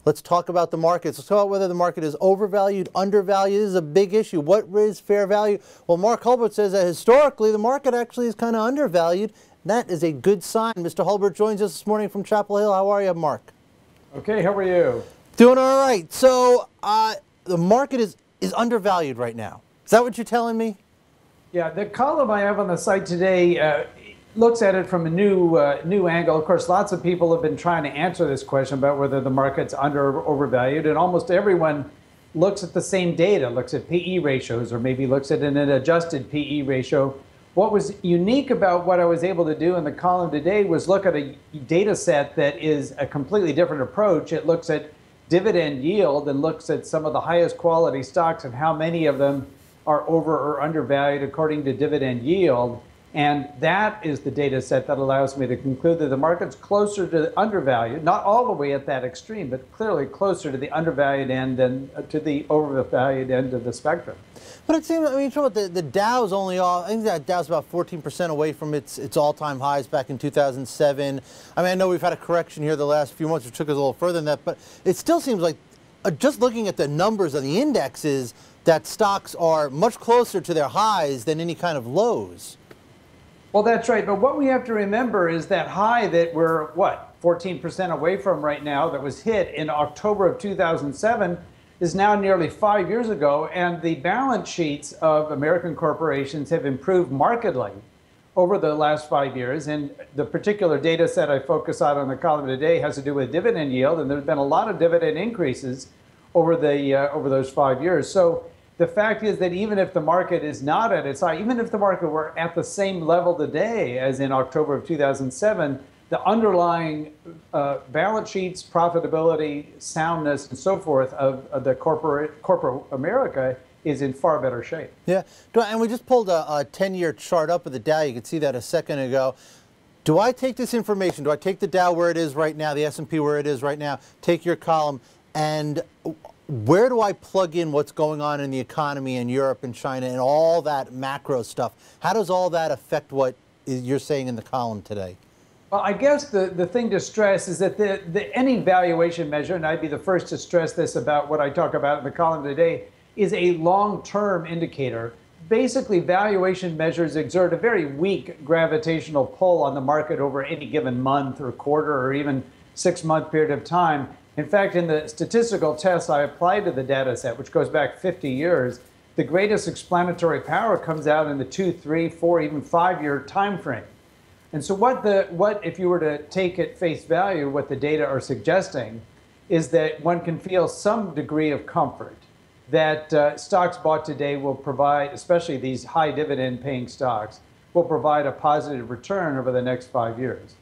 Let's talk about the markets. Let's talk about whether the market is overvalued, undervalued. This is a big issue. What is fair value? Well, Mark Hulbert says that historically the market actually is kind of undervalued. That is a good sign. Mr. Hulbert joins us this morning from Chapel Hill. How are you, Mark? Okay, how are you? Doing all right. So the market is undervalued right now. Is that what you're telling me? Yeah, the column I have on the site today looks at it from a new angle. Of course, lots of people have been trying to answer this question about whether the market's under or overvalued, and almost everyone looks at the same data, looks at PE ratios, or maybe looks at an adjusted PE ratio. What was unique about what I was able to do in the column today was look at a data set that is a completely different approach. It looks at dividend yield and looks at some of the highest quality stocks and how many of them are over or undervalued according to dividend yield. And that is the data set that allows me to conclude that the market's closer to the undervalued, not all the way at that extreme, but clearly closer to the undervalued end than to the overvalued end of the spectrum. But it seems, I mean, the Dow's only off, I think that Dow's about 14% away from its all-time highs back in 2007. I mean, I know we've had a correction here the last few months, which took us a little further than that, but it still seems like, just looking at the numbers of the indexes, that stocks are much closer to their highs than any kind of lows. Well, that's right. But what we have to remember is that high that we're, 14% away from right now that was hit in October of 2007 is now nearly 5 years ago. And the balance sheets of American corporations have improved markedly over the last 5 years. And the particular data set I focus on the column today has to do with dividend yield. And there's been a lot of dividend increases over those 5 years. So the fact is that even if the market is not at its high, even if the market were at the same level today as in October of 2007, the underlying balance sheets, profitability, soundness, and so forth of the corporate America is in far better shape. Yeah, and we just pulled a 10-year chart up of the Dow. You could see that a second ago. Do I take this information, do I take the Dow where it is right now, the S&P where it is right now, take your column, and where do I plug in what's going on in the economy in Europe and China and all that macro stuff? How does all that affect what you're saying in the column today? Well, I guess the thing to stress is that any valuation measure, and I'd be the first to stress this about what I talk about in the column today, is a long-term indicator. Basically, valuation measures exert a very weak gravitational pull on the market over any given month or quarter or even 6-month period of time. In fact, in the statistical tests I applied to the data set, which goes back 50 years, the greatest explanatory power comes out in the 2, 3, 4, even 5-year time frame. And so what if you were to take at face value what the data are suggesting is that one can feel some degree of comfort that stocks bought today will provide, especially these high dividend paying stocks, will provide a positive return over the next 5 years.